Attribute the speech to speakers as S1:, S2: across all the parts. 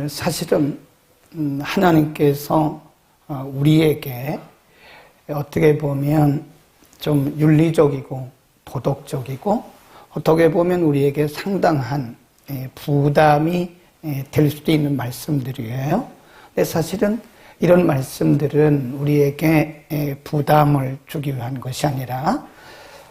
S1: 사실은 하나님께서 우리에게 어떻게 보면 좀 윤리적이고 도덕적이고 어떻게 보면 우리에게 상당한 부담이 될 수도 있는 말씀들이에요. 근데 사실은 이런 말씀들은 우리에게 부담을 주기 위한 것이 아니라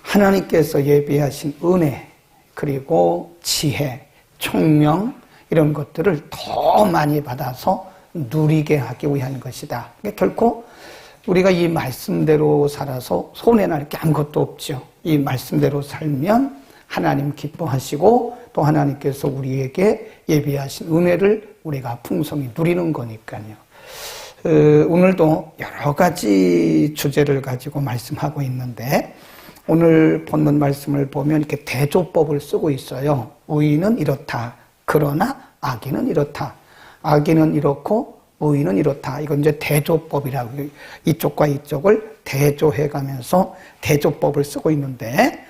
S1: 하나님께서 예비하신 은혜 그리고 지혜, 총명 이런 것들을 더 많이 받아서 누리게 하기 위한 것이다. 결코 우리가 이 말씀대로 살아서 손해날 게 아무것도 없죠. 이 말씀대로 살면 하나님 기뻐하시고 또 하나님께서 우리에게 예비하신 은혜를 우리가 풍성히 누리는 거니까요. 오늘도 여러 가지 주제를 가지고 말씀하고 있는데 오늘 본문 말씀을 보면 이렇게 대조법을 쓰고 있어요. 의인은 이렇다. 그러나 악인은 이렇다. 악인은 이렇고 의인은 이렇다. 이건 이제 대조법이라고 이쪽과 이쪽을 대조해가면서 대조법을 쓰고 있는데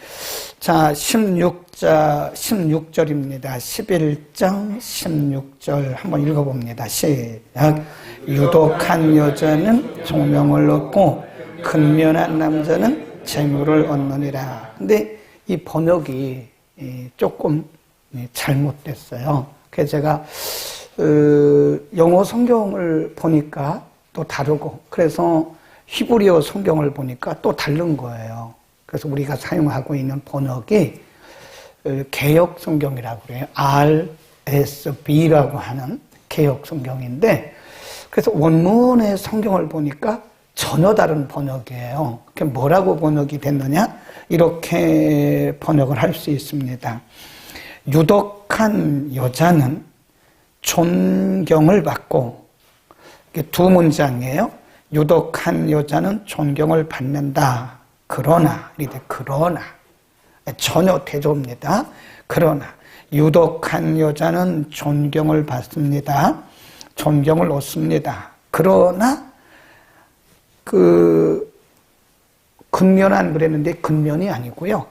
S1: 자 16절입니다. 11장 16절 한번 읽어봅니다. 시작. 유독한 여자는 총명을 얻고 근면한 남자는 재물을 얻느니라. 근데 이 번역이 조금 잘못됐어요. 그래서 제가 영어 성경을 보니까 또 다르고 그래서 히브리어 성경을 보니까 또 다른 거예요. 그래서 우리가 사용하고 있는 번역이 개역 성경이라고 그래요. RSV라고 하는 개역 성경인데 그래서 원문의 성경을 보니까 전혀 다른 번역이에요. 그게 뭐라고 번역이 됐느냐? 이렇게 번역을 할 수 있습니다. 유독한 여자는 존경을 받고, 이게 두 문장이에요. 유독한 여자는 존경을 받는다. 그러나, 그러나, 전혀 대조입니다. 그러나, 유독한 여자는 존경을 받습니다. 존경을 얻습니다. 그러나, 근면한 그랬는데 근면이 아니고요.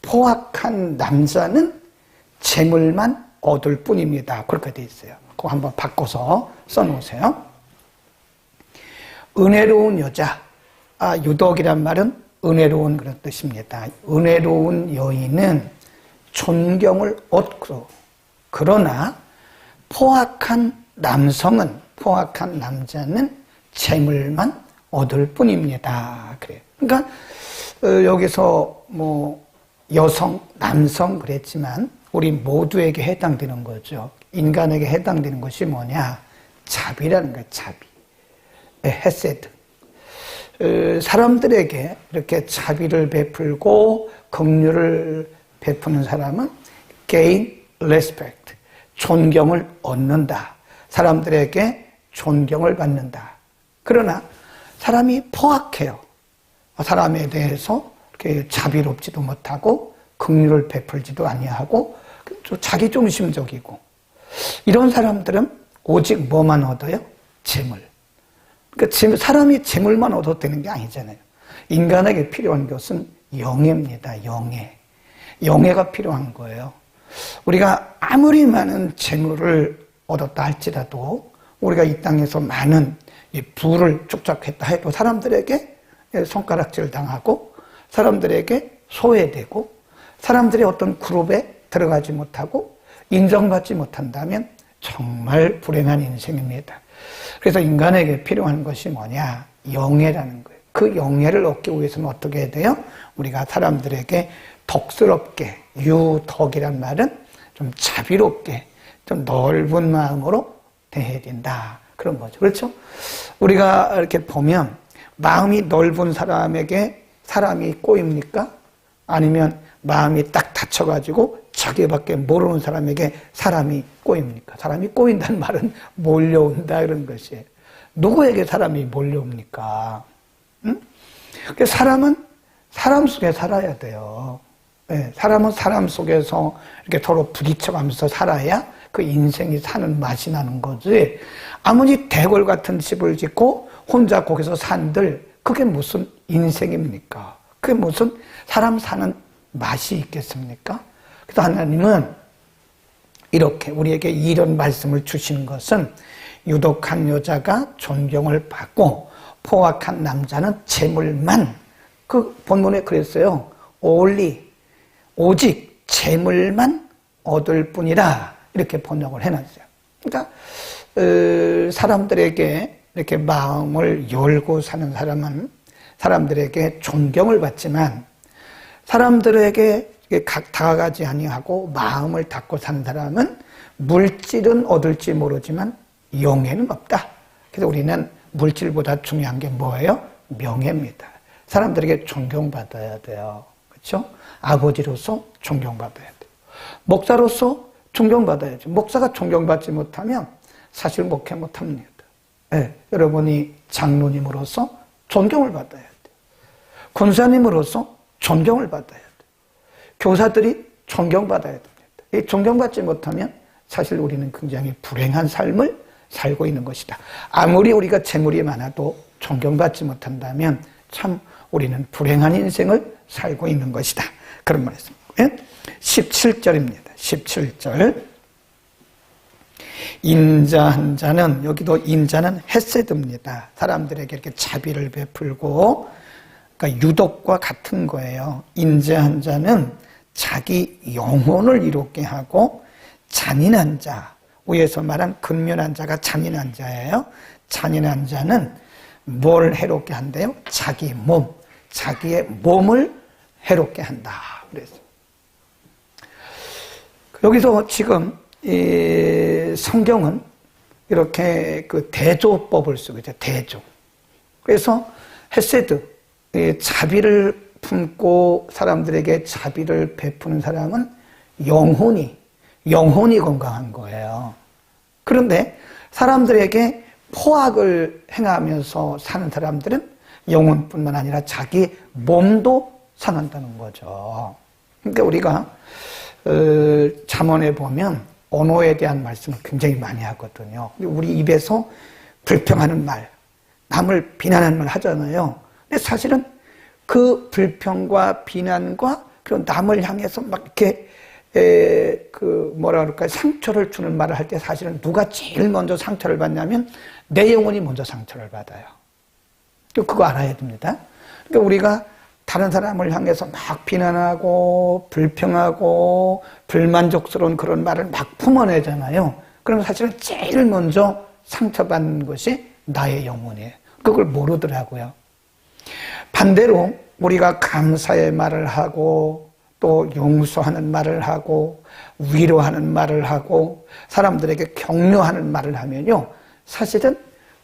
S1: 포악한 남자는 재물만 얻을 뿐입니다. 그렇게 돼 있어요. 그거 한번 바꿔서 써놓으세요. 은혜로운 여자, 유독이란 말은 은혜로운 그런 뜻입니다. 은혜로운 여인은 존경을 얻고 그러나 포악한 남자는 재물만 얻을 뿐입니다. 그래요. 그러니까 여기서 여성, 남성 그랬지만 우리 모두에게 해당되는 거죠. 인간에게 해당되는 것이 뭐냐? 자비라는 거예요. 자비. 헤세드. 사람들에게 이렇게 자비를 베풀고 긍휼을 베푸는 사람은 gain respect. 존경을 얻는다. 사람들에게 존경을 받는다. 그러나 사람이 포악해요. 사람에 대해서 이렇게 자비롭지도 못하고 긍휼을 베풀지도 아니하고 자기 중심적이고 이런 사람들은 오직 뭐만 얻어요? 재물. 그러니까 사람이 재물만 얻어도 되는 게 아니잖아요. 인간에게 필요한 것은 영예입니다. 영예가 필요한 거예요. 우리가 아무리 많은 재물을 얻었다 할지라도 우리가 이 땅에서 많은 부를 축적했다 해도 사람들에게 손가락질 당하고 사람들에게 소외되고 사람들의 어떤 그룹에 들어가지 못하고 인정받지 못한다면 정말 불행한 인생입니다. 그래서 인간에게 필요한 것이 뭐냐? 영예라는 거예요. 그 영예를 얻기 위해서는 어떻게 해야 돼요? 우리가 사람들에게 덕스럽게, 유덕이란 말은 좀 자비롭게, 좀 넓은 마음으로 대해야 된다. 그런 거죠. 그렇죠? 우리가 이렇게 보면 마음이 넓은 사람에게 사람이 꼬입니까? 아니면 마음이 딱 닫혀가지고 자기밖에 모르는 사람에게 사람이 꼬입니까? 사람이 꼬인다는 말은 몰려온다 이런 것이에요. 누구에게 사람이 몰려옵니까? 응? 사람은 사람 속에 살아야 돼요. 네, 사람은 사람 속에서 이렇게 서로 부딪혀가면서 살아야 그 인생이 사는 맛이 나는 거지. 아무리 대궐 같은 집을 짓고 혼자 거기서 산들 그게 무슨 인생입니까? 그게 무슨 사람 사는 맛이 있겠습니까? 그래서 하나님은 이렇게 우리에게 이런 말씀을 주시는 것은 유독한 여자가 존경을 받고 포악한 남자는 재물만, 그 본문에 그랬어요. only, 오직 재물만 얻을 뿐이라 이렇게 번역을 해놨어요. 그러니까 사람들에게 이렇게 마음을 열고 사는 사람은 사람들에게 존경을 받지만 사람들에게 다가가지 아니하고 마음을 닫고 사는 사람은 물질은 얻을지 모르지만 영예는 없다. 그래서 우리는 물질보다 중요한 게 뭐예요? 명예입니다. 사람들에게 존경받아야 돼요. 그렇죠? 아버지로서 존경받아야 돼요. 목사로서 존경받아야죠. 목사가 존경받지 못하면 사실 목회 못합니다. 네, 여러분이 장로님으로서 존경을 받아야 돼요. 권사님으로서 존경을 받아야 돼요. 교사들이 존경받아야 됩니다. 이 존경받지 못하면 사실 우리는 굉장히 불행한 삶을 살고 있는 것이다. 아무리 우리가 재물이 많아도 존경받지 못한다면 참 우리는 불행한 인생을 살고 있는 것이다. 그런 말씀입니다. 17절입니다. 17절. 인자한 자는, 여기도 인자는 헤세드입니다. 사람들에게 이렇게 자비를 베풀고, 그러니까 유독과 같은 거예요. 인자한 자는 자기 영혼을 이롭게 하고, 잔인한 자, 위에서 말한 근면한 자가 잔인한 자예요. 잔인한 자는 뭘 해롭게 한대요? 자기 몸, 자기의 몸을 해롭게 한다. 그래서 여기서 지금 이 성경은 이렇게 그 대조법을 쓰고 있죠. 대조. 그래서 헤세드, 자비를 품고 사람들에게 자비를 베푸는 사람은 영혼이 건강한 거예요. 그런데 사람들에게 포악을 행하면서 사는 사람들은 영혼뿐만 아니라 자기 몸도 상한다는 거죠. 그러니까 우리가 잠언에 보면 언어에 대한 말씀을 굉장히 많이 하거든요. 우리 입에서 불평하는 말, 남을 비난하는 말 하잖아요. 근데 사실은 그 불평과 비난과 그리고 남을 향해서 막 이렇게 뭐라 그럴까요? 상처를 주는 말을 할 때 사실은 누가 제일 먼저 상처를 받냐면 내 영혼이 먼저 상처를 받아요. 그거 알아야 됩니다. 그러니까 우리가 다른 사람을 향해서 막 비난하고 불평하고 불만족스러운 그런 말을 막 품어내잖아요. 그럼 사실은 제일 먼저 상처받는 것이 나의 영혼이에요. 그걸 모르더라고요. 반대로 우리가 감사의 말을 하고 또 용서하는 말을 하고 위로하는 말을 하고 사람들에게 격려하는 말을 하면요, 사실은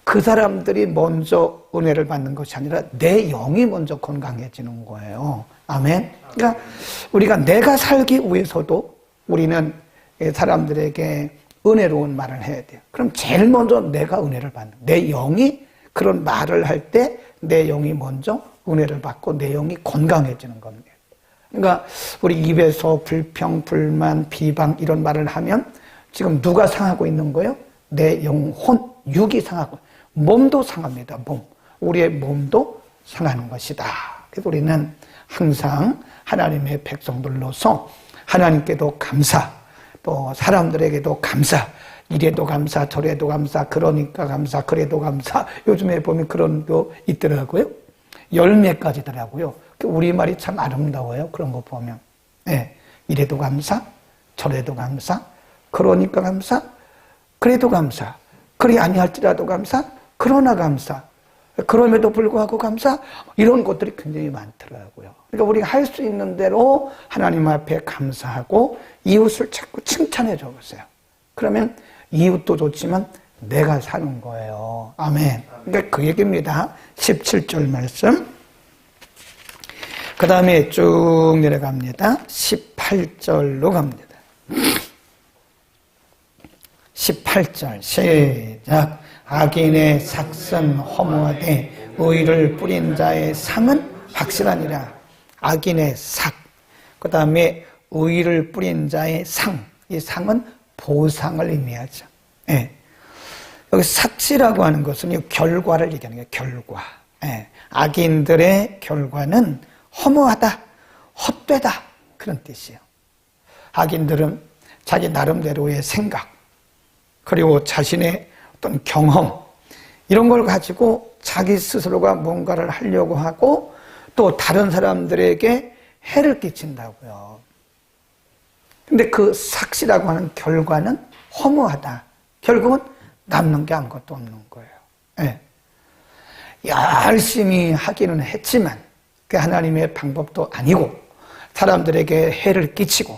S1: 그 사람들이 먼저 은혜를 받는 것이 아니라 내 영이 먼저 건강해지는 거예요. 아멘. 그러니까 우리가 내가 살기 위해서도 우리는 사람들에게 은혜로운 말을 해야 돼요. 그럼 제일 먼저 내가 은혜를 받는, 내 영이 그런 말을 할 때 내 영이 먼저 은혜를 받고 내 영이 건강해지는 겁니다. 그러니까 우리 입에서 불평, 불만, 비방 이런 말을 하면 지금 누가 상하고 있는 거예요? 내 영혼, 육이 상하고, 몸도 상합니다. 몸. 우리의 몸도 상하는 것이다. 그래서 우리는 항상 하나님의 백성들로서 하나님께도 감사, 또 사람들에게도 감사, 이래도 감사, 저래도 감사, 그러니까 감사, 그래도 감사. 요즘에 보면 그런 거 있더라고요. 10매까지더라고요. 우리말이 참 아름다워요. 그런 거 보면. 네. 이래도 감사, 저래도 감사, 그러니까 감사, 그래도 감사, 그리 아니할지라도 감사, 그러나 감사, 그럼에도 불구하고 감사, 이런 것들이 굉장히 많더라고요. 그러니까 우리가 할 수 있는 대로 하나님 앞에 감사하고 이웃을 자꾸 칭찬해 줘 보세요. 그러면 이웃도 좋지만 내가 사는 거예요. 아멘. 그러니까 그 얘기입니다. 17절 말씀. 그 다음에 쭉 내려갑니다. 18절로 갑니다. 18절 시작. 악인의 삭은 허무하되 의를 뿌린 자의 상은 확실하니라. 악인의 삭, 그 다음에 의를 뿌린 자의 상, 이 상은 보상을 의미하죠. 예. 여기 삭시라고 하는 것은 결과를 얘기하는 거예요. 결과. 예. 악인들의 결과는 허무하다, 헛되다, 그런 뜻이에요. 악인들은 자기 나름대로의 생각, 그리고 자신의 어떤 경험, 이런 걸 가지고 자기 스스로가 뭔가를 하려고 하고 또 다른 사람들에게 해를 끼친다고요. 근데 그 삭시라고 하는 결과는 허무하다. 결국은 남는 게 아무것도 없는 거예요. 네. 열심히 하기는 했지만 그게 하나님의 방법도 아니고 사람들에게 해를 끼치고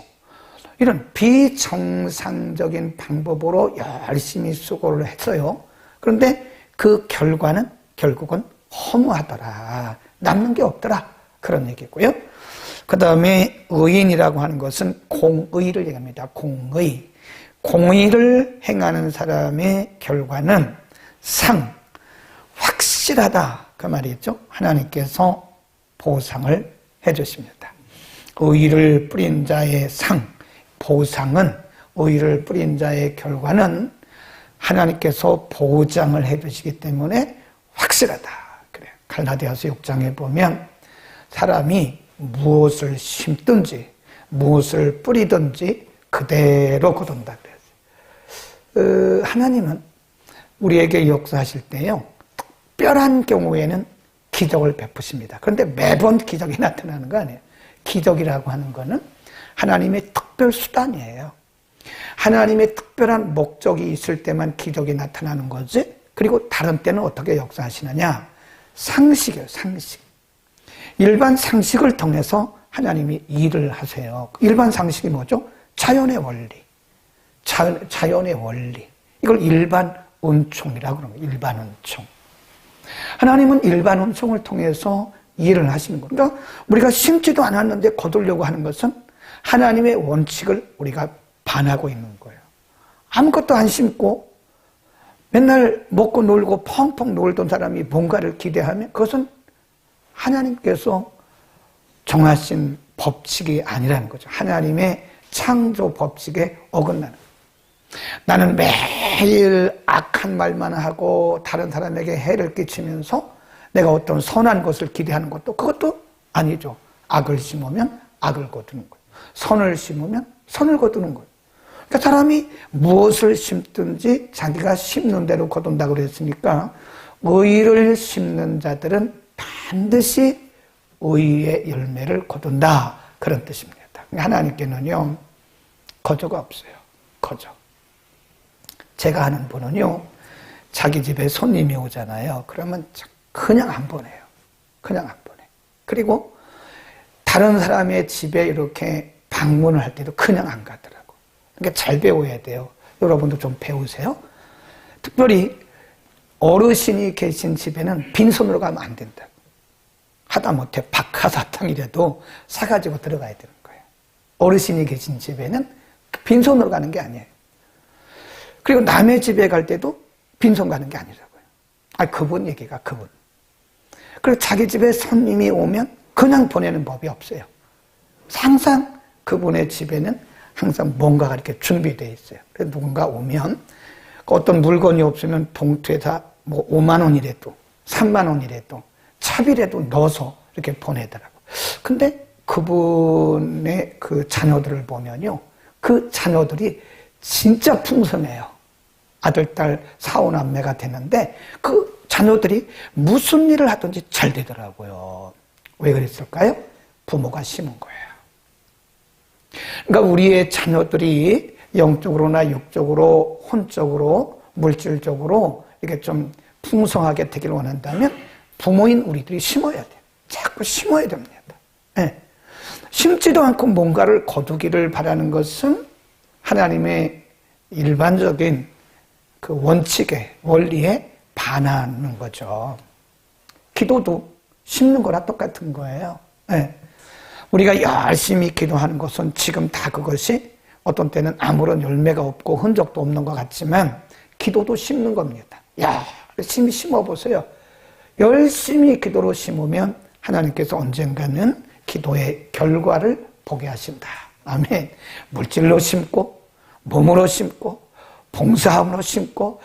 S1: 이런 비정상적인 방법으로 열심히 수고를 했어요. 그런데 그 결과는 결국은 허무하더라. 남는 게 없더라. 그런 얘기고요. 그 다음에 의인이라고 하는 것은 공의를 얘기합니다. 공의. 공의를 행하는 사람의 결과는 상, 확실하다. 그 말이죠. 하나님께서 보상을 해주십니다. 의를 뿌린 자의 상, 보상은 의를 뿌린 자의 결과는 하나님께서 보장을 해주시기 때문에 확실하다. 그래. 갈라디아서 6장에 보면 사람이 무엇을 심든지 무엇을 뿌리든지 그대로 거둔다 그랬어요. 하나님은 우리에게 역사하실 때요, 특별한 경우에는 기적을 베푸십니다. 그런데 매번 기적이 나타나는 거 아니에요. 기적이라고 하는 거는 하나님의 특별 수단이에요. 하나님의 특별한 목적이 있을 때만 기적이 나타나는 거지. 그리고 다른 때는 어떻게 역사하시느냐? 상식이에요. 상식. 일반 상식을 통해서 하나님이 일을 하세요. 일반 상식이 뭐죠? 자연의 원리. 자연의 원리. 이걸 일반 은총이라고 그러는 거예요. 일반 은총. 하나님은 일반 은총을 통해서 일을 하시는 겁니다. 그러니까 우리가 심지도 않았는데 거두려고 하는 것은 하나님의 원칙을 우리가 반하고 있는 거예요. 아무것도 안 심고 맨날 먹고 놀고 펑펑 놀던 사람이 뭔가를 기대하면 그것은 하나님께서 정하신 법칙이 아니라는 거죠. 하나님의 창조 법칙에 어긋나는 거예요. 나는 매일 악한 말만 하고 다른 사람에게 해를 끼치면서 내가 어떤 선한 것을 기대하는 것도 그것도 아니죠. 악을 심으면 악을 거두는 거예요. 선을 심으면 선을 거두는 거예요. 그러니까 사람이 무엇을 심든지 자기가 심는 대로 거둔다고 그랬으니까 의를 심는 자들은 반드시 의의 열매를 거둔다. 그런 뜻입니다. 하나님께는요, 거저가 없어요. 거저. 제가 아는 분은요, 자기 집에 손님이 오잖아요. 그러면 그냥 안 보내요. 그냥 안 보내. 그리고 다른 사람의 집에 이렇게 방문을 할 때도 그냥 안 가더라고. 그러니까 잘 배워야 돼요. 여러분도 좀 배우세요. 특별히 어르신이 계신 집에는 빈손으로 가면 안 된다고. 하다못해 박하사탕이라도 사가지고 들어가야 되는 거예요. 어르신이 계신 집에는 빈손으로 가는 게 아니에요. 그리고 남의 집에 갈 때도 빈손 가는 게 아니라고요. 그분 얘기가 그분. 그리고 자기 집에 손님이 오면 그냥 보내는 법이 없어요. 항상 그분의 집에는 항상 뭔가가 이렇게 준비되어 있어요. 그래서 누군가 오면 어떤 물건이 없으면 봉투에다 뭐 5만 원이라도 3만 원이라도 차비라도 넣어서 이렇게 보내더라고요. 근데 그분의 그 자녀들을 보면요, 그 자녀들이 진짜 풍성해요. 아들, 딸, 사오남매가 되는데 그 자녀들이 무슨 일을 하든지 잘 되더라고요. 왜 그랬을까요? 부모가 심은 거예요. 그러니까 우리의 자녀들이 영적으로나 육적으로, 혼적으로, 물질적으로 이렇게 좀 풍성하게 되기를 원한다면 부모인 우리들이 심어야 돼요. 자꾸 심어야 됩니다. 네. 심지도 않고 뭔가를 거두기를 바라는 것은 하나님의 일반적인 그 원칙에, 원리에 반하는 거죠. 기도도 심는 거랑 똑같은 거예요. 네. 우리가 열심히 기도하는 것은 지금 다 그것이 어떤 때는 아무런 열매가 없고 흔적도 없는 것 같지만 기도도 심는 겁니다. 열심히 심어보세요. 열심히 기도로 심으면 하나님께서 언젠가는 기도의 결과를 보게 하신다. 아멘. 물질로 심고 몸으로 심고 봉사함으로 심고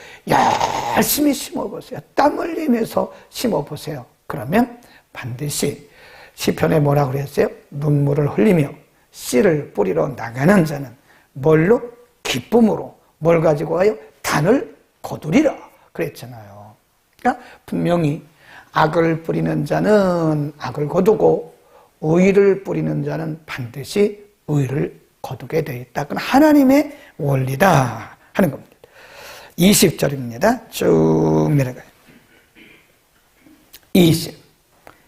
S1: 열심히 심어보세요. 땀 흘리면서 심어보세요. 그러면 반드시 시편에 뭐라고 그랬어요? 눈물을 흘리며 씨를 뿌리러 나가는 자는 뭘로? 기쁨으로. 뭘 가지고 와요? 단을 거두리라 그랬잖아요. 그러니까 분명히 악을 뿌리는 자는 악을 거두고 의를 뿌리는 자는 반드시 의를 거두게 되어 있다. 그건 하나님의 원리다 하는 겁니다. 20절입니다. 쭉 내려가요. 20.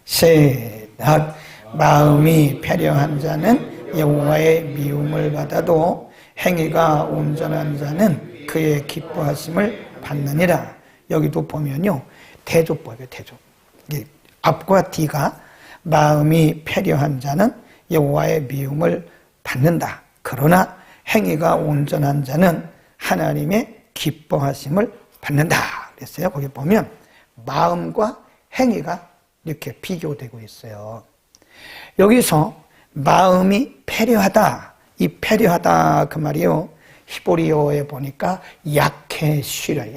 S1: 시작. 마음이 패려한 자는 여호와의 미움을 받아도 행위가 온전한 자는 그의 기뻐하심을 받느니라. 여기도 보면요, 대조법이에요. 대조. 앞과 뒤가 마음이 패려한 자는 여호와의 미움을 받는다. 그러나 행위가 온전한 자는 하나님의 기뻐하심을 받는다. 그랬어요. 거기 보면 마음과 행위가 이렇게 비교되고 있어요. 여기서 마음이 패려하다. 이 패려하다 그 말이요, 히브리어에 보니까 약해쉬라.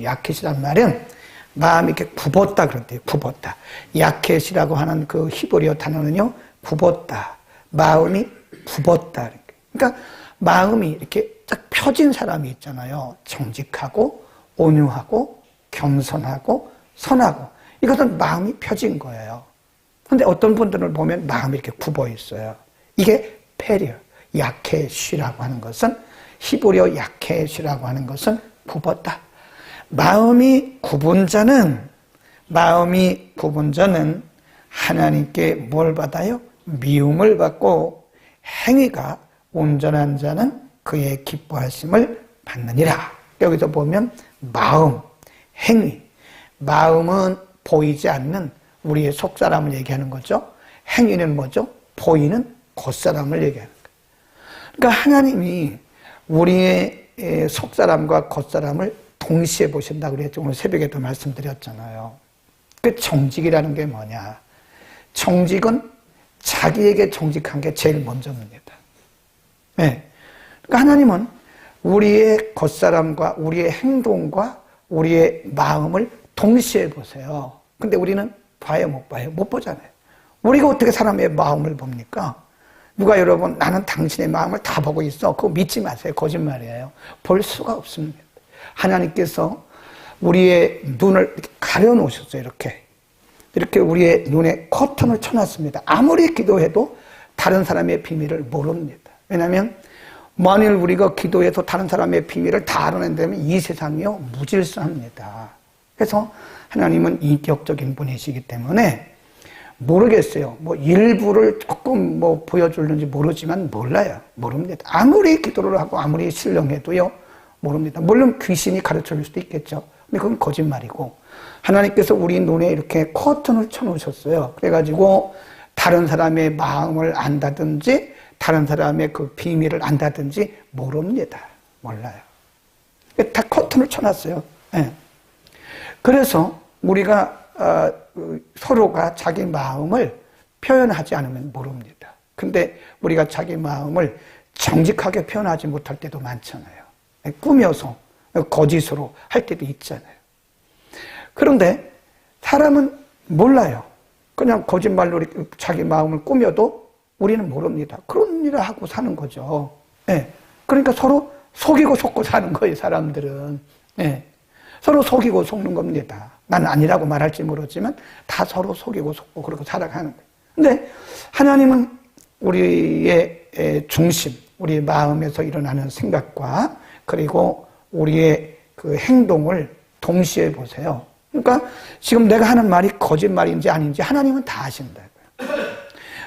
S1: 약해쉬란 말은 마음이 이렇게 굽었다 그런대요. 굽었다. 약해시라고 하는 그 히브리어 단어는요, 굽었다. 마음이 굽었다. 그러니까 마음이 이렇게 딱 펴진 사람이 있잖아요. 정직하고 온유하고 겸손하고 선하고, 이것은 마음이 펴진 거예요. 근데 어떤 분들을 보면 마음이 이렇게 굽어 있어요. 이게 패려, 약해쉬라고 하는 것은, 히브리어 약해쉬라고 하는 것은 굽었다. 마음이 굽은 자는 하나님께 뭘 받아요? 미움을 받고 행위가 온전한 자는 그의 기뻐하심을 받느니라. 여기서 보면 마음, 행위. 마음은 보이지 않는 우리의 속사람을 얘기하는 거죠. 행위는 뭐죠? 보이는 겉사람을 얘기하는 거예요. 그러니까 하나님이 우리의 속사람과 겉사람을 동시에 보신다고 그랬죠. 오늘 새벽에도 말씀드렸잖아요. 그 정직이라는 게 뭐냐? 정직은 자기에게 정직한 게 제일 먼저입니다. 네. 그러니까 하나님은 우리의 겉사람과 우리의 행동과 우리의 마음을 동시에 보세요. 근데 우리는 봐요, 못 봐요? 못 보잖아요. 우리가 어떻게 사람의 마음을 봅니까? 누가 여러분, 나는 당신의 마음을 다 보고 있어. 그거 믿지 마세요. 거짓말이에요. 볼 수가 없습니다. 하나님께서 우리의 눈을 이렇게 가려놓으셨어요. 이렇게 우리의 눈에 커튼을 쳐놨습니다. 아무리 기도해도 다른 사람의 비밀을 모릅니다. 왜냐하면 만일 우리가 기도해서 다른 사람의 비밀을 다 알아낸다면 이 세상이요, 무질서합니다. 그래서 하나님은 인격적인 분이시기 때문에 모르겠어요. 뭐 일부를 조금 뭐 보여주는지 모르지만 모릅니다. 아무리 기도를 하고 아무리 신령해도요, 모릅니다. 물론 귀신이 가르쳐 줄 수도 있겠죠. 근데 그건 거짓말이고, 하나님께서 우리 눈에 이렇게 커튼을 쳐놓으셨어요. 그래가지고 다른 사람의 마음을 안다든지 다른 사람의 그 비밀을 안다든지 모릅니다. 몰라요. 다 커튼을 쳐놨어요. 네. 그래서 우리가 서로가 자기 마음을 표현하지 않으면 모릅니다. 근데 우리가 자기 마음을 정직하게 표현하지 못할 때도 많잖아요. 꾸며서 거짓으로 할 때도 있잖아요. 그런데 사람은 몰라요. 그냥 거짓말로 자기 마음을 꾸며도 우리는 모릅니다. 그런 일을 하고 사는 거죠. 네. 그러니까 서로 속이고 속고 사는 거예요, 사람들은. 네. 서로 속이고 속는 겁니다. 나는 아니라고 말할지 모르지만 다 서로 속이고 속고 그러고 살아가는 거예요. 근데 하나님은 우리의 중심, 우리의 마음에서 일어나는 생각과 그리고 우리의 그 행동을 동시에 보세요. 그러니까 지금 내가 하는 말이 거짓말인지 아닌지 하나님은 다 아신다고요.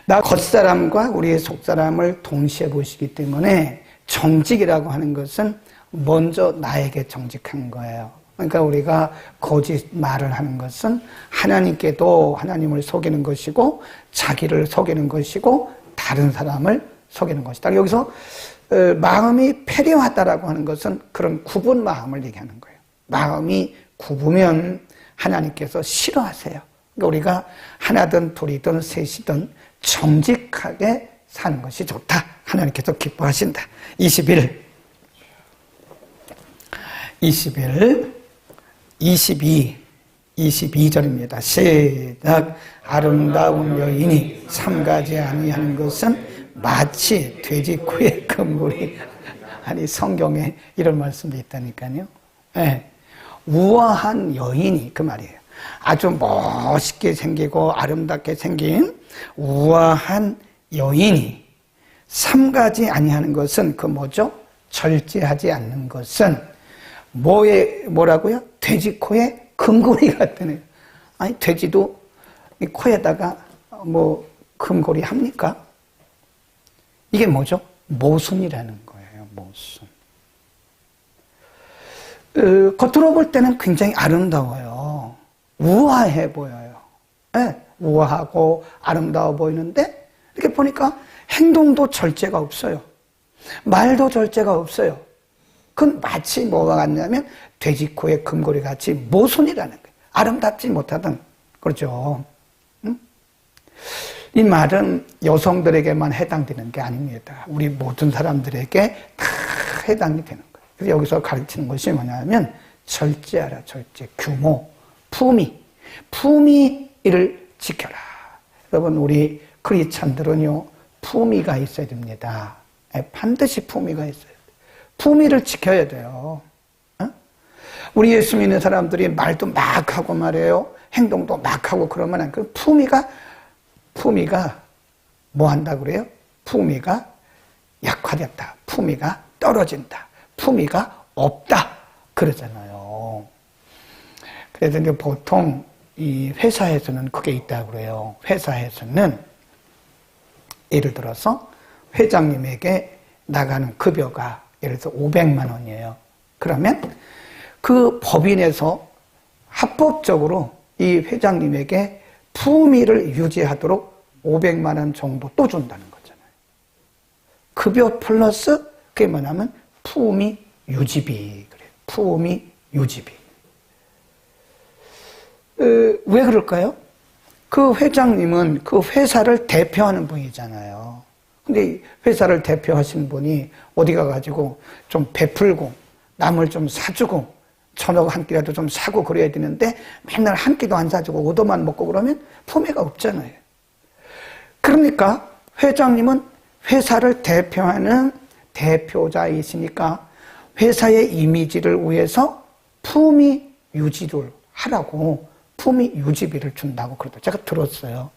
S1: 나 겉사람과 우리의 속사람을 동시에 보시기 때문에 정직이라고 하는 것은 먼저 나에게 정직한 거예요. 그러니까 우리가 거짓말을 하는 것은 하나님께도 하나님을 속이는 것이고 자기를 속이는 것이고 다른 사람을 속이는 것이다. 여기서 마음이 패려하다라고 하는 것은 그런 굽은 마음을 얘기하는 거예요. 마음이 굽으면 하나님께서 싫어하세요. 그러니까 우리가 하나든 둘이든 셋이든 정직하게 사는 것이 좋다. 하나님께서 기뻐하신다. 22, 22절입니다. 시작. 아름다운 여인이 삼가지 아니하는 것은 마치 돼지 코에 금골이. 아니, 성경에 이런 말씀도 있다니까요. 네. 우아한 여인이, 그 말이에요. 아주 멋있게 생기고 아름답게 생긴 우아한 여인이 삼가지 아니하는 것은 그 뭐죠? 절제하지 않는 것은 뭐라고요? 돼지 코에 금고리 같다네요. 아니, 돼지도 이 코에다가 뭐 금고리 합니까? 이게 뭐죠? 모순이라는 거예요. 모순. 겉으로 볼 때는 굉장히 아름다워요. 우아해 보여요. 네, 우아하고 아름다워 보이는데 이렇게 보니까 행동도 절제가 없어요. 말도 절제가 없어요. 그건 마치 뭐가 같냐면 돼지 코에 금고리 같이 모순이라는 거예요. 아름답지 못하던. 그렇죠. 응? 이 말은 여성들에게만 해당되는 게 아닙니다. 우리 모든 사람들에게 다 해당이 되는 거예요. 그래서 여기서 가르치는 것이 뭐냐면 절제하라, 절제. 규모, 품위를 지켜라. 여러분, 우리 크리스찬들은요, 품위가 있어야 됩니다. 반드시 품위가 있어야 돼요. 품위를 지켜야 돼요. 우리 예수 믿는 사람들이 말도 막 하고 말해요. 행동도 막 하고 그러면 그 품위가 뭐 한다 그래요? 품위가 약화됐다. 품위가 떨어진다. 품위가 없다. 그러잖아요. 그래서 이제 보통 이 회사에서는 그게 있다고 그래요. 회사에서는 예를 들어서 회장님에게 나가는 급여가 예를 들어서 500만 원이에요. 그러면 그 법인에서 합법적으로 이 회장님에게 품위를 유지하도록 500만 원 정도 또 준다는 거잖아요. 급여 플러스 그게 뭐냐면 품위 유지비. 그래요. 품위 유지비. 왜 그럴까요? 그 회장님은 그 회사를 대표하는 분이잖아요. 근데 회사를 대표하신 분이 어디 가가지고 좀 베풀고 남을 좀 사주고 저녁 한 끼라도 좀 사고 그래야 되는데 맨날 한 끼도 안 사주고 오도만 먹고 그러면 품위가 없잖아요. 그러니까 회장님은 회사를 대표하는 대표자이시니까 회사의 이미지를 위해서 품위 유지를 하라고 품위 유지비를 준다고 그러더라고요. 제가 들었어요.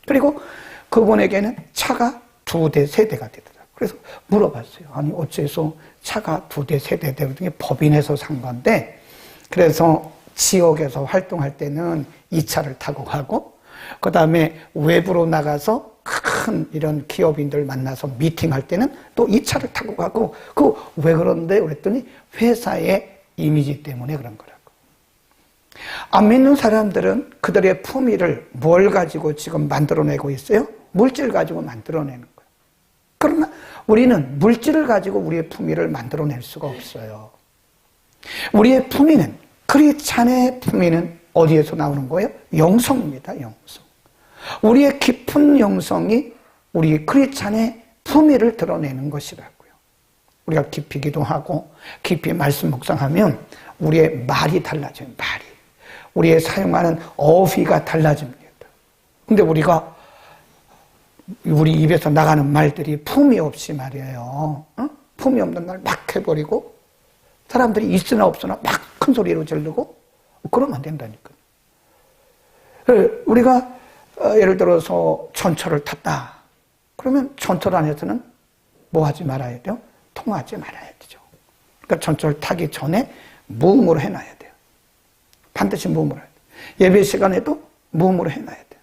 S1: 그리고 그분에게는 차가 2대, 3대가 되더라고요. 그래서 물어봤어요. 아니, 어째서 차가 2대, 3대 되거든요. 법인에서 산 건데, 그래서 지역에서 활동할 때는 이 차를 타고 가고, 그 다음에 외부로 나가서 큰 이런 기업인들 만나서 미팅할 때는 또 이 차를 타고 가고, 왜 그런데? 그랬더니 회사의 이미지 때문에 그런 거라고. 안 믿는 사람들은 그들의 품위를 뭘 가지고 지금 만들어내고 있어요? 물질 가지고 만들어내는 거예요. 그러나 우리는 물질을 가지고 우리의 품위를 만들어낼 수가 없어요. 우리의 품위는, 크리스찬의 품위는 어디에서 나오는 거예요? 영성입니다. 영성. 우리의 깊은 영성이 우리 크리스찬의 품위를 드러내는 것이라고요. 우리가 깊이 기도하고 깊이 말씀 묵상하면 우리의 말이 달라져요. 말이. 우리의 사용하는 어휘가 달라집니다. 근데 우리 입에서 나가는 말들이 품위 없이 말이에요. 품위 없는 말 막 해버리고 사람들이 있으나 없으나 막 큰 소리로 지르고 그러면 안 된다니까요. 우리가 예를 들어서 전철을 탔다. 그러면 전철 안에서는 뭐 하지 말아야 돼요? 통하지 말아야 되죠. 그러니까 전철 타기 전에 무음으로 해놔야 돼요. 반드시 무음으로 해야 돼요. 예배 시간에도 무음으로 해놔야 돼요.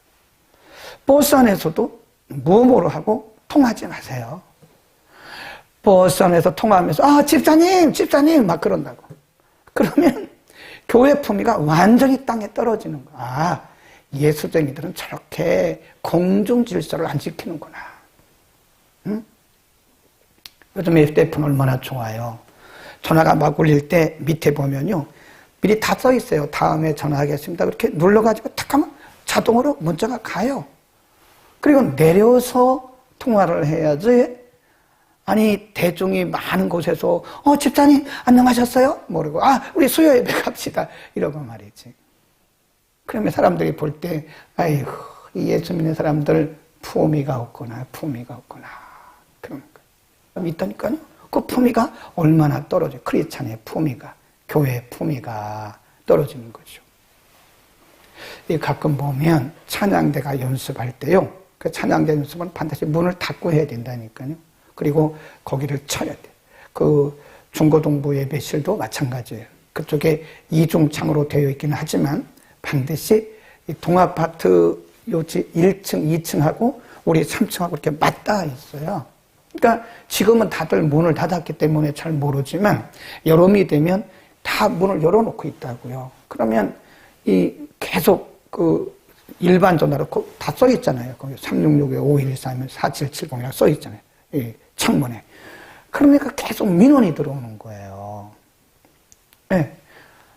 S1: 버스 안에서도 무음으로 하고 통하지 마세요. 버스 안에서 통화하면서 집사님 막 그런다고. 그러면 교회 품위가 완전히 땅에 떨어지는 거야. 예수쟁이들은 저렇게 공중 질서를 안 지키는구나. 응? 요즘 휴대폰 얼마나 좋아요. 전화가 막 울릴 때 밑에 보면요. 미리 다 써 있어요. 다음에 전화하겠습니다. 그렇게 눌러가지고 탁 하면 자동으로 문자가 가요. 그리고 내려서 통화를 해야지. 아니, 대중이 많은 곳에서, 집사님, 안녕하셨어요? 모르고, 우리 수요 예배 갑시다. 이러고 말이지. 그러면 사람들이 볼 때, 아이고, 이 예수 믿는 사람들 품위가 없구나. 그런 거예요. 있다니까요. 그 품위가 얼마나 떨어져요. 크리스찬의 품위가, 교회의 품위가 떨어지는 거죠. 가끔 보면 찬양대가 연습할 때요. 그 찬양대 연습은 반드시 문을 닫고 해야 된다니까요. 그리고 거기를 쳐야 돼. 그 중고등부 예배실도 마찬가지예요. 그쪽에 이중창으로 되어 있기는 하지만 반드시 이 동아파트 요지 1층, 2층하고 우리 3층하고 이렇게 맞닿아 있어요. 그러니까 지금은 다들 문을 닫았기 때문에 잘 모르지만 여름이 되면 다 문을 열어놓고 있다고요. 그러면 이 계속 그 일반 전화로 다 써 있잖아요. 거기 366-5114면 4770이라고 써 있잖아요. 이 창문에. 그러니까 계속 민원이 들어오는 거예요. 네.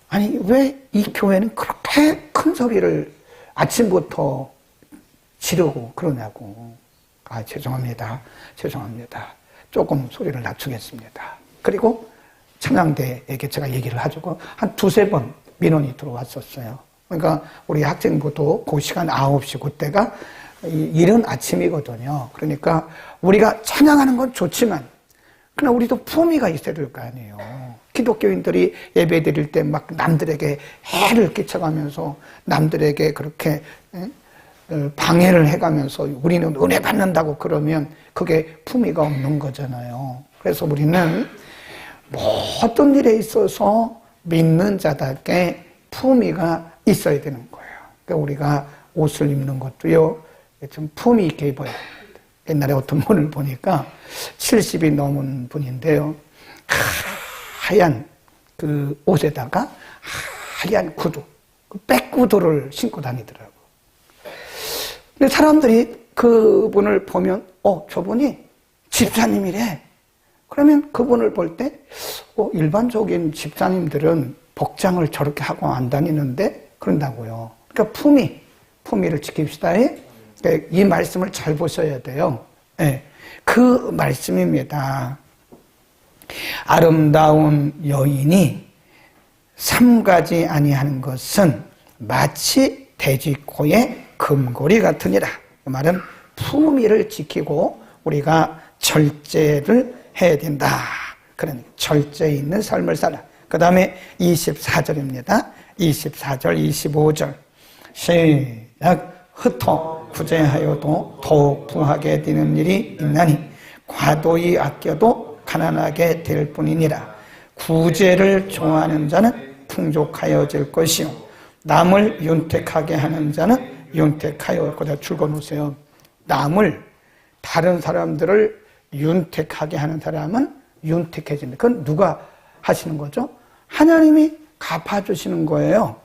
S1: 아니, 왜 이 교회는 그렇게 큰 소리를 아침부터 지르고 그러냐고. 아, 죄송합니다. 조금 소리를 낮추겠습니다. 그리고 찬양대에게 제가 얘기를 해주고 한 두세 번 민원이 들어왔었어요. 그러니까 우리 학생부도 그 시간 9시 그때가 이른 아침이거든요. 그러니까 우리가 찬양하는 건 좋지만 그러나 우리도 품위가 있어야 될 거 아니에요. 기독교인들이 예배 드릴 때 막 남들에게 해를 끼쳐가면서 남들에게 그렇게 방해를 해가면서 우리는 은혜 받는다고 그러면 그게 품위가 없는 거잖아요. 그래서 우리는 모든 일에 있어서 믿는 자답게 품위가 있어야 되는 거예요. 그러니까 우리가 옷을 입는 것도요, 좀 품위 있게 입어야 됩니다. 옛날에 어떤 분을 보니까 70이 넘은 분인데요. 하얀 그 옷에다가 하얀 구두, 그 백구두를 신고 다니더라고요. 근데 사람들이 그분을 보면, 저분이 집사님이래. 그러면 그분을 볼 때, 일반적인 집사님들은 복장을 저렇게 하고 안 다니는데, 그런다고요. 그러니까 품위를 지킵시다. 그러니까 이 말씀을 잘 보셔야 돼요. 네, 그 말씀입니다. 아름다운 여인이 삼가지 아니하는 것은 마치 돼지코의 금고리 같으니라. 그 말은 품위를 지키고 우리가 절제를 해야 된다. 그러니까 절제 있는 삶을 살아. 그 다음에 24절입니다. 24절, 25절. 시작. 흩어 구제하여도 더욱 부하게 되는 일이 있나니 과도히 아껴도 가난하게 될 뿐이니라. 구제를 좋아하는 자는 풍족하여질 것이요 남을 윤택하게 하는 자는 윤택하여. 거기다 줄거놓으세요. 남을, 다른 사람들을 윤택하게 하는 사람은 윤택해진다. 그건 누가 하시는 거죠? 하나님이 갚아주시는 거예요.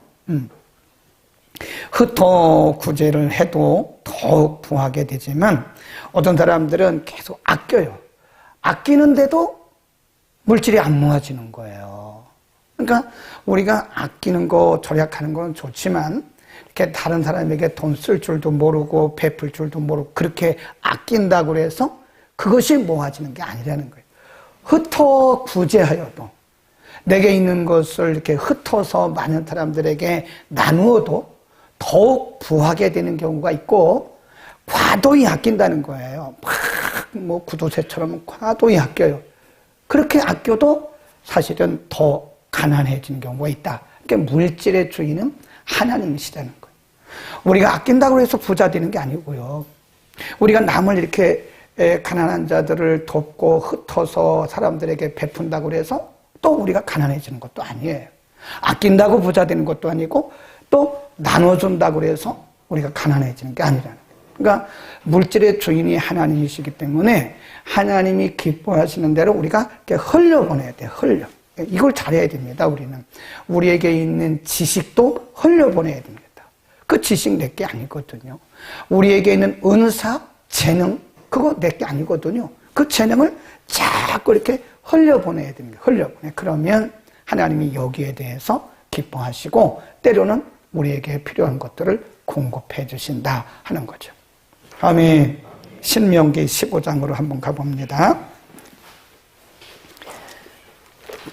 S1: 흩어 구제를 해도 더욱 부하게 되지만 어떤 사람들은 계속 아껴요. 아끼는데도 물질이 안 모아지는 거예요. 그러니까 우리가 아끼는 거, 절약하는 건 좋지만 이렇게 다른 사람에게 돈 쓸 줄도 모르고 베풀 줄도 모르고 그렇게 아낀다고 해서 그것이 모아지는 게 아니라는 거예요. 흩어 구제하여도 내게 있는 것을 이렇게 흩어서 많은 사람들에게 나누어도 더욱 부하게 되는 경우가 있고 과도히 아낀다는 거예요. 뭐 구두쇠처럼 과도히 아껴요. 그렇게 아껴도 사실은 더 가난해지는 경우가 있다. 그러니까 물질의 주인은 하나님이시다는 거예요. 우리가 아낀다고 해서 부자 되는 게 아니고요. 우리가 남을 이렇게 가난한 자들을 돕고 흩어서 사람들에게 베푼다고 해서 또 우리가 가난해지는 것도 아니에요. 아낀다고 부자 되는 것도 아니고 또 나눠준다고 해서 우리가 가난해지는 게 아니라는 거예요. 그러니까 물질의 주인이 하나님이시기 때문에 하나님이 기뻐하시는 대로 우리가 이렇게 흘려보내야 돼요. 이걸 잘해야 됩니다. 우리는 우리에게 있는 지식도 흘려보내야 됩니다. 그 지식 내게 아니거든요. 우리에게 있는 은사, 재능, 그거 내게 아니거든요. 그 재능을 자꾸 이렇게 흘려보내야 됩니다. 그러면 하나님이 여기에 대해서 기뻐하시고 때로는 우리에게 필요한 것들을 공급해 주신다 하는 거죠. 다음에 신명기 15장으로 한번 가봅니다.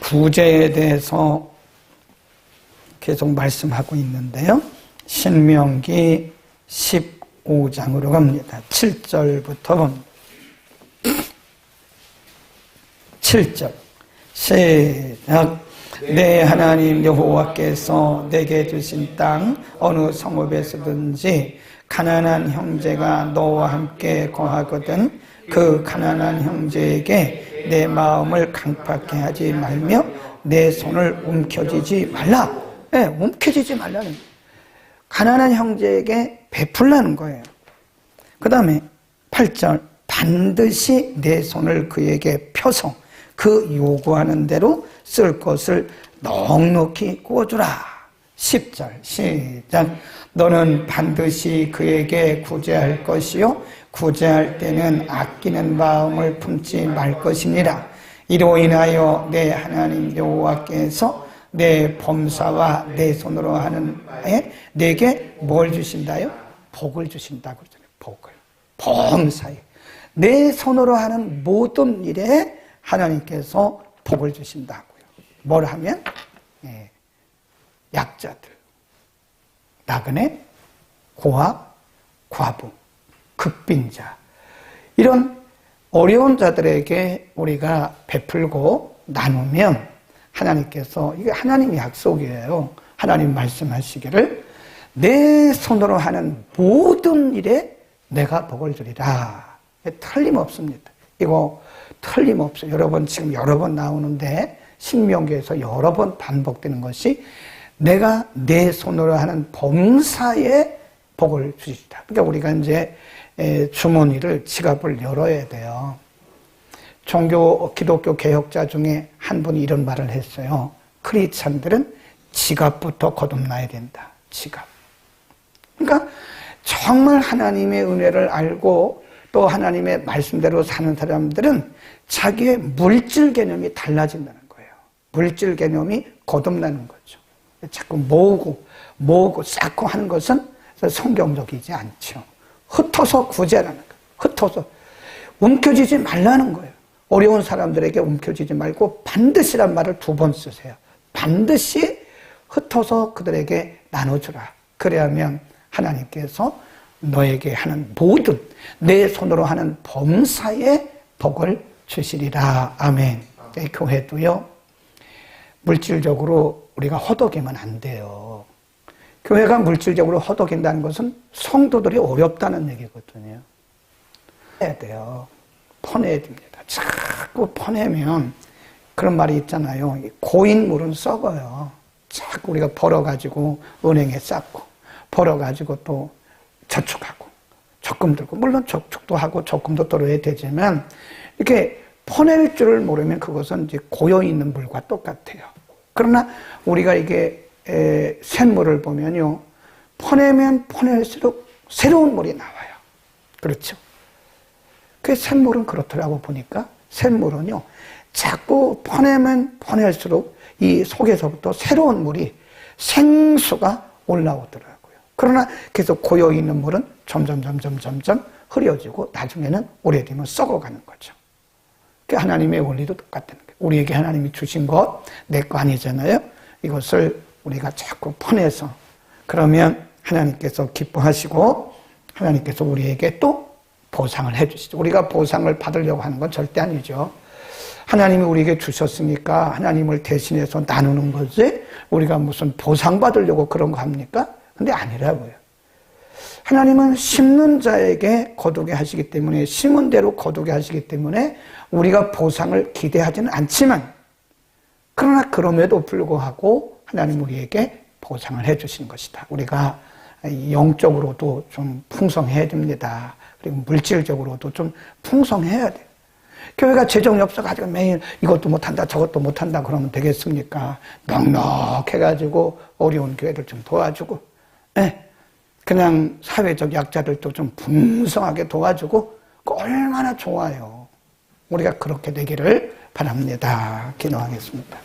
S1: 구제에 대해서 계속 말씀하고 있는데요. 신명기 15장으로 갑니다. 7절부터 봅니다. 7절 시작. 내 하나님 여호와께서 내게 주신 땅 어느 성읍에서든지 가난한 형제가 너와 함께 거하거든 그 가난한 형제에게 내 마음을 강팍해 하지 말며 내 손을 움켜쥐지 말라. 네, 움켜쥐지 말라는 거예요. 가난한 형제에게 베풀라는 거예요. 그 다음에 8절 반드시 내 손을 그에게 펴서 그 요구하는 대로 쓸 것을 넉넉히 구워주라. 10절 시작. 너는 반드시 그에게 구제할 것이요 구제할 때는 아끼는 마음을 품지 말 것이니라. 이로 인하여 내 하나님 여호와께서 내 범사와 내 손으로 하는 바에 내게 뭘 주신다요? 복을 주신다고 그러잖아요. 복을. 범사에 내 손으로 하는 모든 일에 하나님께서 복을 주신다고요. 뭘 하면? 약자들, 나그네, 고아, 과부, 극빈자 이런 어려운 자들에게 우리가 베풀고 나누면 하나님께서, 이게 하나님의 약속이에요. 하나님 말씀하시기를 내 손으로 하는 모든 일에 내가 복을 주리라. 틀림없습니다. 이거 틀림없어요. 여러분 지금 여러 번 나오는데 신명기에서 여러 번 반복되는 것이 내가 내 손으로 하는 범사에 복을 주시다. 그러니까 우리가 이제 주머니를 지갑을 열어야 돼요. 기독교 개혁자 중에 한 분이 이런 말을 했어요. 크리스찬들은 지갑부터 거듭나야 된다. 지갑. 그러니까 정말 하나님의 은혜를 알고 또 하나님의 말씀대로 사는 사람들은 자기의 물질 개념이 달라진다는 거예요. 물질 개념이 거듭나는 거죠. 자꾸 모으고 쌓고 하는 것은 성경적이지 않죠. 흩어서 구제라는 거예요. 흩어서 움켜쥐지 말라는 거예요. 어려운 사람들에게 움켜쥐지 말고 반드시란 말을 2번 쓰세요. 반드시 흩어서 그들에게 나눠주라. 그래야면 하나님께서 너에게 하는 모든 내 손으로 하는 범사에 복을 주시리라. 아멘. 교회도요, 물질적으로 우리가 허덕이면 안 돼요. 교회가 물질적으로 허덕인다는 것은 성도들이 어렵다는 얘기거든요. 해야 돼요. 퍼내야 됩니다. 자꾸 퍼내면 그런 말이 있잖아요. 고인물은 썩어요. 자꾸 우리가 벌어가지고 은행에 쌓고 벌어가지고 또 저축하고 적금 들고, 물론 저축도 하고 적금도 떨어야 되지만 이렇게 퍼낼 줄을 모르면 그것은 이제 고여있는 물과 똑같아요. 그러나 우리가 이게 샘물을 보면요, 퍼내면 퍼낼수록 새로운 물이 나와요. 그렇죠? 그 샘물은 그렇더라고 보니까. 샘물은요, 자꾸 퍼내면 퍼낼수록 이 속에서부터 새로운 물이, 생수가 올라오더라고요. 그러나 계속 고여있는 물은 점점 흐려지고 나중에는 오래되면 썩어가는 거죠. 그 하나님의 원리도 똑같은 거예요. 우리에게 하나님이 주신 것, 내 거 아니잖아요. 이것을 우리가 자꾸 퍼내서, 그러면 하나님께서 기뻐하시고 하나님께서 우리에게 또 보상을 해주시죠. 우리가 보상을 받으려고 하는 건 절대 아니죠. 하나님이 우리에게 주셨으니까 하나님을 대신해서 나누는 거지, 우리가 무슨 보상받으려고 그런 거 합니까? 근데 아니라고요. 하나님은 심는 자에게 거두게 하시기 때문에, 심은 대로 거두게 하시기 때문에 우리가 보상을 기대하지는 않지만, 그러나 그럼에도 불구하고 하나님 우리에게 보상을 해주시는 것이다. 우리가 영적으로도 좀 풍성해야 됩니다. 그리고 물질적으로도 좀 풍성해야 돼요. 교회가 재정이 없어가지고 매일 이것도 못한다 저것도 못한다 그러면 되겠습니까? 넉넉해가지고 어려운 교회들 좀 도와주고, 그냥 사회적 약자들도 좀 풍성하게 도와주고, 얼마나 좋아요. 우리가 그렇게 되기를 바랍니다. 기도하겠습니다.